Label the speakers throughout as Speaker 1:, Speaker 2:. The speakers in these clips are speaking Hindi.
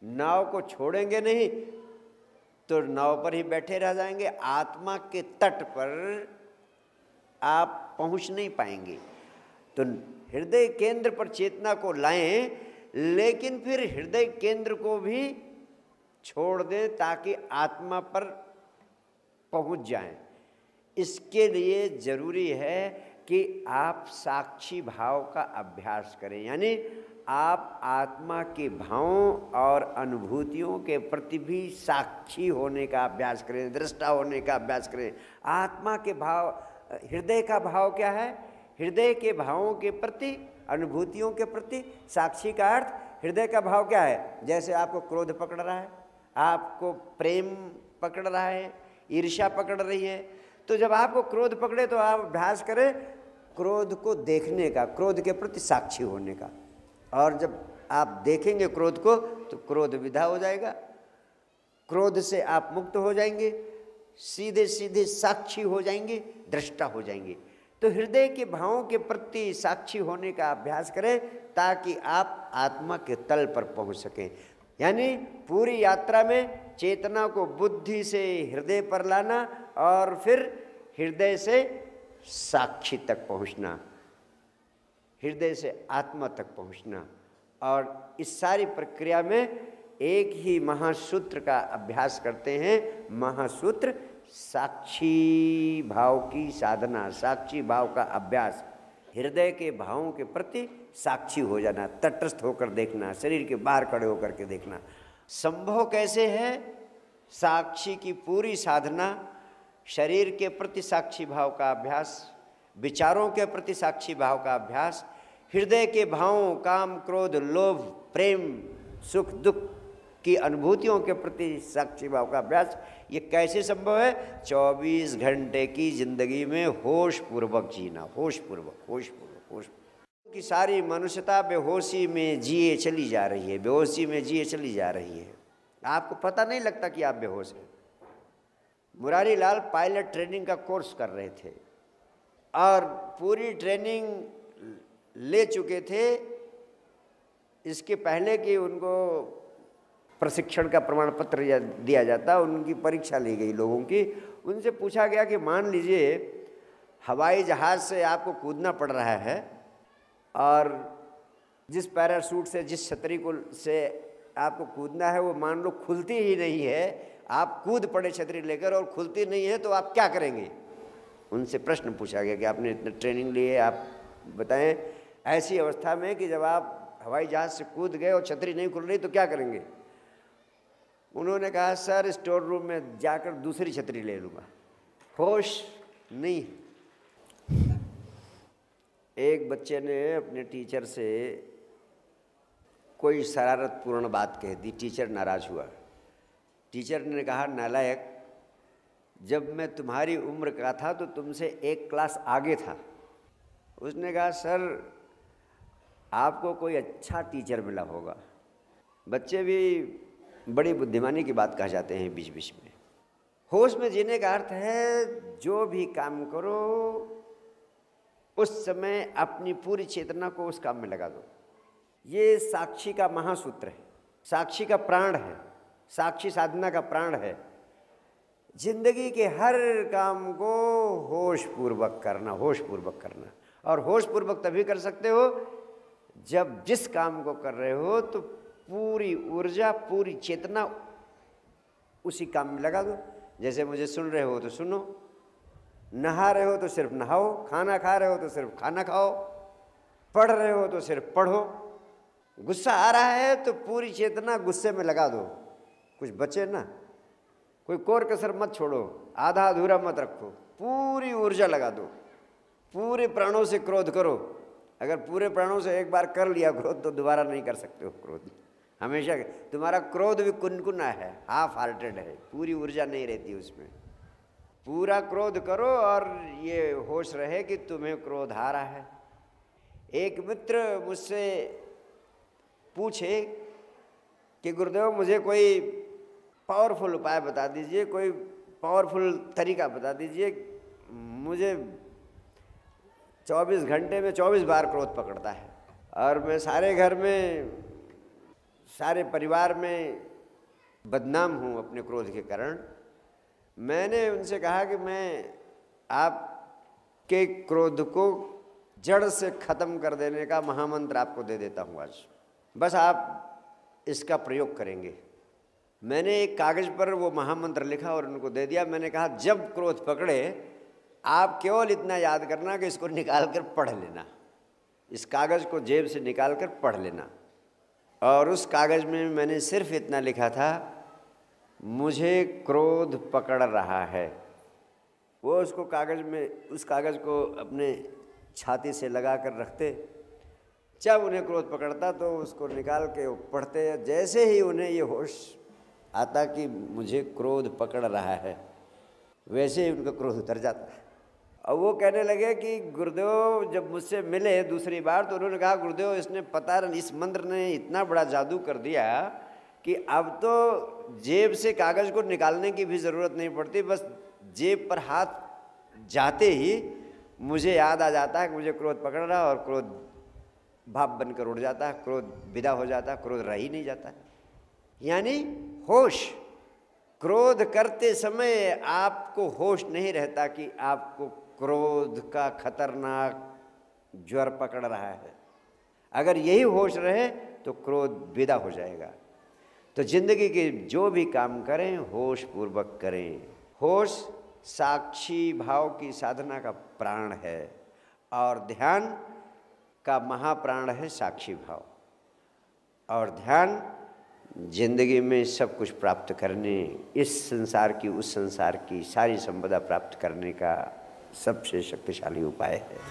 Speaker 1: नाव को छोड़ेंगे नहीं तो नाव पर ही बैठे रह जाएंगे, आत्मा के तट पर आप पहुंच नहीं पाएंगे। तो हृदय केंद्र पर चेतना को लाएं, लेकिन फिर हृदय केंद्र को भी छोड़ दें ताकि आत्मा पर पहुंच जाएं। इसके लिए जरूरी है कि आप साक्षी भाव का अभ्यास करें, यानी आप आत्मा के भावों और अनुभूतियों के प्रति भी साक्षी होने का अभ्यास करें, दृष्टा होने का अभ्यास करें। आत्मा के भाव, हृदय का भाव क्या है? हृदय के भावों के प्रति, अनुभूतियों के प्रति साक्षी का अर्थ, हृदय का भाव क्या है? जैसे आपको क्रोध पकड़ रहा है, आपको प्रेम पकड़ रहा है, ईर्ष्या पकड़ रही है, तो जब आपको क्रोध पकड़े तो आप अभ्यास करें क्रोध को देखने का, क्रोध के प्रति साक्षी होने का। और जब आप देखेंगे क्रोध को तो क्रोध विदा हो जाएगा, क्रोध से आप मुक्त हो जाएंगे, सीधे सीधे साक्षी हो जाएंगे, दृष्टा हो जाएंगे। तो हृदय के भावों के प्रति साक्षी होने का अभ्यास करें ताकि आप आत्मा के तल पर पहुंच सकें। यानी पूरी यात्रा में चेतना को बुद्धि से हृदय पर लाना और फिर हृदय से साक्षी तक पहुंचना, हृदय से आत्मा तक पहुंचना। और इस सारी प्रक्रिया में एक ही महासूत्र का अभ्यास करते हैं, महासूत्र साक्षी भाव की साधना, साक्षी भाव का अभ्यास। हृदय के भावों के प्रति साक्षी हो जाना, तटस्थ होकर देखना, शरीर के बाहर खड़े होकर के देखना। संभव कैसे है? साक्षी की पूरी साधना, शरीर के प्रति साक्षी भाव का अभ्यास, विचारों के प्रति साक्षी भाव का अभ्यास, हृदय के भावों, काम, क्रोध, लोभ, प्रेम, सुख, दुख की अनुभूतियों के प्रति साक्षी भाव का अभ्यास। ये कैसे संभव है? 24 घंटे की जिंदगी में होश पूर्वक जीना, होश पूर्वक, होश पूर्वक, होश की सारी मनुष्यता बेहोशी में जिए चली जा रही है, बेहोशी में जिए चली जा रही है। आपको पता नहीं लगता कि आप बेहोश हैं। मुरारी लाल पायलट ट्रेनिंग का कोर्स कर रहे थे और पूरी ट्रेनिंग ले चुके थे। इसके पहले कि उनको प्रशिक्षण का प्रमाण पत्र दिया जाता, उनकी परीक्षा ली गई लोगों की। उनसे पूछा गया कि मान लीजिए हवाई जहाज़ से आपको कूदना पड़ रहा है और जिस पैराशूट से, जिस छतरी को से आपको कूदना है वो मान लो खुलती ही नहीं है, आप कूद पड़े छतरी लेकर और खुलती नहीं है, तो आप क्या करेंगे? उनसे प्रश्न पूछा गया कि आपने इतनी ट्रेनिंग ली है, आप बताएं ऐसी अवस्था में कि जब आप हवाई जहाज़ से कूद गए और छतरी नहीं खुल रही तो क्या करेंगे? उन्होंने कहा सर स्टोर रूम में जाकर दूसरी छतरी ले लूँगा। होश नहीं। एक बच्चे ने अपने टीचर से कोई शरारतपूर्ण बात कह दी, टीचर नाराज़ हुआ। टीचर ने कहा नालायक, जब मैं तुम्हारी उम्र का था तो तुमसे एक क्लास आगे था। उसने कहा सर आपको कोई अच्छा टीचर मिला होगा। बच्चे भी बड़ी बुद्धिमानी की बात कह जाते हैं बीच बीच में। होश में जीने का अर्थ है जो भी काम करो उस समय अपनी पूरी चेतना को उस काम में लगा दो। ये साक्षी का महासूत्र है, साक्षी का प्राण है, साक्षी साधना का प्राण है। जिंदगी के हर काम को होश पूर्वक करना, होश पूर्वक करना। और होश पूर्वक तभी कर सकते हो जब जिस काम को कर रहे हो तो पूरी ऊर्जा, पूरी चेतना उसी काम में लगा दो। जैसे मुझे सुन रहे हो तो सुनो, नहा रहे हो तो सिर्फ नहाओ, खाना खा रहे हो तो सिर्फ खाना खाओ, पढ़ रहे हो तो सिर्फ पढ़ो। गुस्सा आ रहा है तो पूरी चेतना गुस्से में लगा दो, कुछ बचे ना, कोई कोर कसर मत छोड़ो, आधा अधूरा मत रखो, पूरी ऊर्जा लगा दो। पूरे प्राणों से क्रोध करो। अगर पूरे प्राणों से एक बार कर लिया क्रोध तो दोबारा नहीं कर सकते हो क्रोध। हमेशा तुम्हारा क्रोध भी कुनकुना है, हाफ हार्टेड है, पूरी ऊर्जा नहीं रहती उसमें। पूरा क्रोध करो और ये होश रहे कि तुम्हें क्रोध आ रहा है। एक मित्र मुझसे पूछे कि गुरुदेव मुझे कोई पावरफुल उपाय बता दीजिए, कोई पावरफुल तरीका बता दीजिए, मुझे 24 घंटे में 24 बार क्रोध पकड़ता है और मैं सारे घर में सारे परिवार में बदनाम हूँ अपने क्रोध के कारण। मैंने उनसे कहा कि मैं आपके क्रोध को जड़ से ख़त्म कर देने का महामंत्र आपको दे देता हूँ आज, बस आप इसका प्रयोग करेंगे। मैंने एक कागज़ पर वो महामंत्र लिखा और उनको दे दिया। मैंने कहा जब क्रोध पकड़े आप केवल इतना याद करना कि इसको निकाल कर पढ़ लेना, इस कागज़ को जेब से निकाल कर पढ़ लेना। और उस कागज़ में मैंने सिर्फ इतना लिखा था, मुझे क्रोध पकड़ रहा है। वो उसको कागज़ में, उस कागज़ को अपने छाती से लगा कर रखते, जब उन्हें क्रोध पकड़ता तो उसको निकाल के वो पढ़ते। जैसे ही उन्हें ये होश आता कि मुझे क्रोध पकड़ रहा है, वैसे ही उनका क्रोध उतर जाता। और वो कहने लगे कि गुरुदेव जब मुझसे मिले दूसरी बार तो उन्होंने कहा गुरुदेव इसने पता नहीं, इस मंत्र ने इतना बड़ा जादू कर दिया कि अब तो जेब से कागज़ को निकालने की भी ज़रूरत नहीं पड़ती, बस जेब पर हाथ जाते ही मुझे याद आ जाता है कि मुझे क्रोध पकड़ रहा है और क्रोध भाप बनकर उड़ जाता है, क्रोध विदा हो जाता है, क्रोध रह ही नहीं जाता। यानी होश, क्रोध करते समय आपको होश नहीं रहता कि आपको क्रोध का खतरनाक ज्वर पकड़ रहा है। अगर यही होश रहे तो क्रोध विदा हो जाएगा। तो जिंदगी के जो भी काम करें होश पूर्वक करें। होश साक्षी भाव की साधना का प्राण है और ध्यान का महाप्राण है साक्षी भाव। और ध्यान जिंदगी में सब कुछ प्राप्त करने, इस संसार की उस संसार की सारी संपदा प्राप्त करने का सबसे शक्तिशाली उपाय है।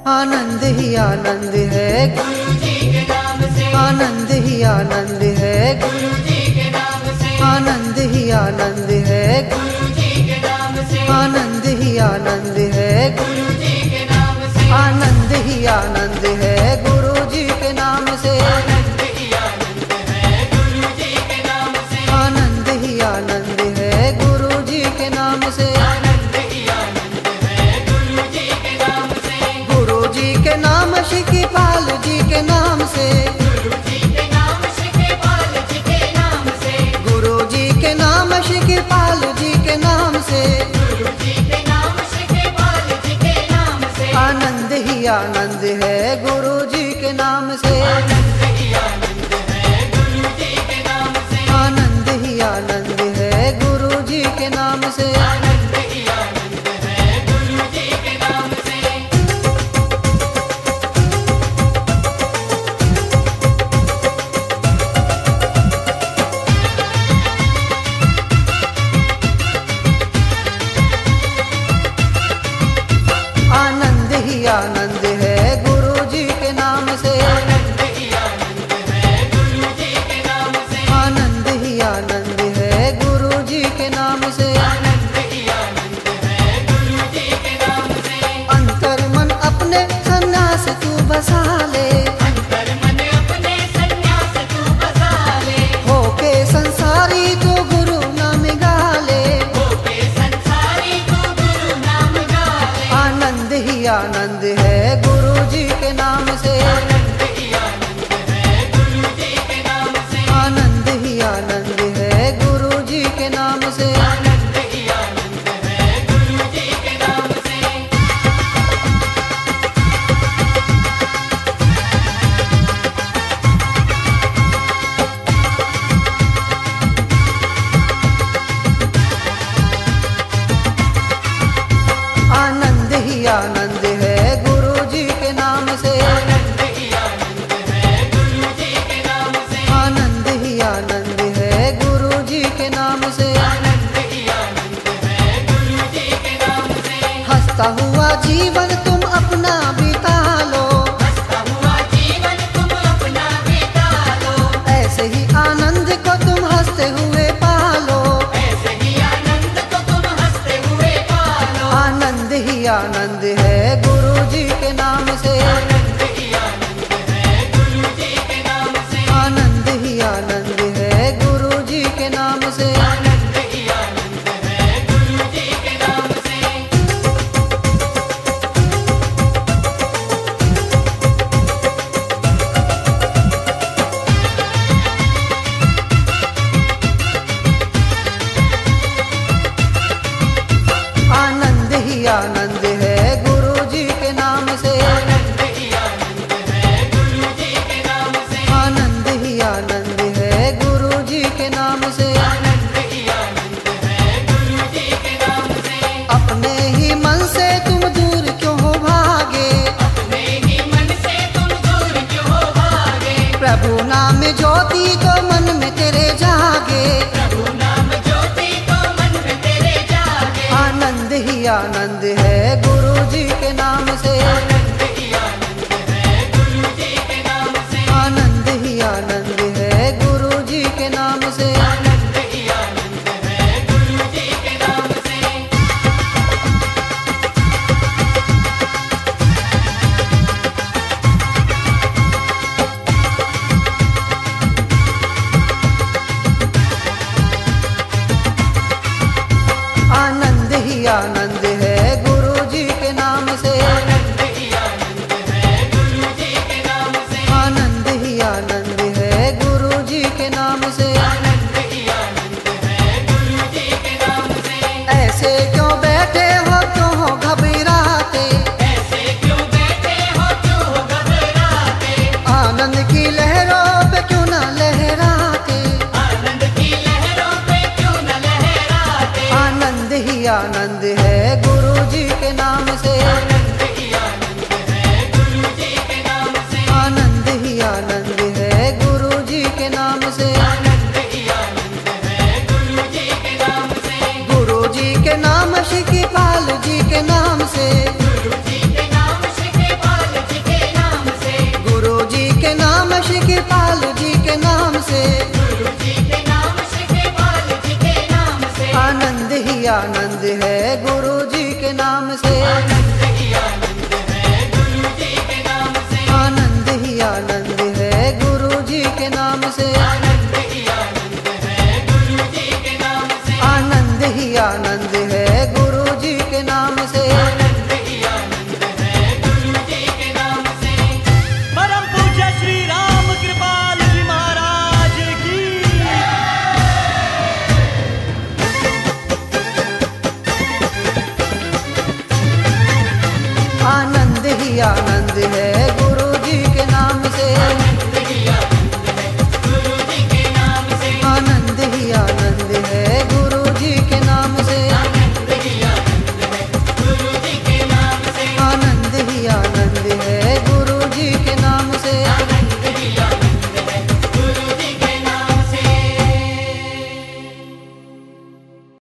Speaker 2: आनंद ही आनंद है गुरु जी के नाम से, आनंद ही आनंद है गुरु जी के नाम से, आनंद ही आनंद है गुरु जी के नाम से, आनंद ही आनंद है गुरु जी के नाम से, आनंद ही आनंद है गुरु जी के नाम से, आनंद ही आनंद है गुरु जी के नाम से, आनंद ही आनंद है गुरु जी के नाम से, आनंद ही आनंद है गुरु जी के नाम से, गुरु जी के नाम शिकीपाल जी के नाम से, गुरु जी के नाम शिकीपाल जी के नाम से, गुरु जी के नाम शिकीपाल जी के नाम से, गुरु जी के नाम शिकीपाल जी के नाम से, आनंद ही आनंद है गुरु जी के नाम से, आनंद ही आनंद है गुरु जी के नाम से, आनंद ही आनंद है गुरु जी के नाम से, आनंद ही आनंद है गुरु जी के नाम से। आनंद ही आनंद है गुरु जी के हंसता हुआ जीवन तुम अपना बिता लो,
Speaker 3: हंसता हुआ जीवन तुम अपना बिता लो,
Speaker 2: ऐसे ही आनंद को तुम हंसते हुए पालो,
Speaker 3: ऐसे ही आनंद को तुम हंसते हुए पालो।
Speaker 2: आनंद ही आनंद है गुरु जी के नाम से,
Speaker 3: आनंद ही आनंद है गुरु जी के नाम से,
Speaker 2: आनंद ही आनंद है गुरु जी के नाम से।
Speaker 3: आनंद ही आनंद है गुरु जी के नाम से।
Speaker 2: आनंद ही आनंद है गुरु जी के नाम से,
Speaker 3: आनंद ही आनंद है गुरु जी के नाम से,
Speaker 2: आनंद ही आनंद है गुरु जी के नाम से।
Speaker 3: आनंद ही आनंद है गुरु जी के नाम से।
Speaker 2: अपने ही मन से तुम दूर क्यों हो भागे,
Speaker 3: अपने ही मन से तुम दूर क्यों हो भागे,
Speaker 2: प्रभु नाम ज्योति तो मन में तेरे जागे,
Speaker 3: प्रभु नाम ज्योति तो मन में तेरे जागे।
Speaker 2: आनंद ही आनंद है गुरु जी के नाम से,
Speaker 3: आनंद ही आनंद है गुरु जी के नाम से,
Speaker 2: आनंद ही आनंद है गुरु जी के नाम से।
Speaker 3: आनंद ही आनंद है गुरु जी के नाम से।
Speaker 2: आनंद ही आनंद है गुरु जी के नाम से,
Speaker 3: आनंद ही आनंद है गुरु जी के नाम से,
Speaker 2: आनंद ही आनंद है गुरु जी के नाम से।
Speaker 3: आनंद ही आनंद है गुरु जी के नाम से।
Speaker 2: ऐसे क्यों बैठे हो क्यों हो घबराते,
Speaker 3: ऐसे क्यों बैठे हो क्यों हो घबराते,
Speaker 2: आनंद की लहरों पे क्यों ना लहराते,
Speaker 3: आनंद की लहरों पे क्यों न लहराते।
Speaker 2: आनंद ही आनंद है गुरु जी के नाम से,
Speaker 3: आनंद ही आनंद है गुरु जी के नाम से,
Speaker 2: आनंद ही आनंद है गुरु जी के नाम से।
Speaker 3: आनंद ही आनंद है गुरु जी के नाम से,
Speaker 2: गुरु जी के नाम शिकीपाल जी के नाम से,
Speaker 3: गुरु जी के नाम शिकीपाल जी के नाम से,
Speaker 2: गुरु जी के नाम शिकीपाल जी के नाम से।
Speaker 3: गुरु जी के नाम शिकीपाल जी के नाम से।
Speaker 2: आनंद ही आनंद है गुरु जी के नाम से,
Speaker 3: आनंद ही आनंद है गुरु जी के नाम से,
Speaker 2: आनंद ही आनंद है गुरु जी के नाम से।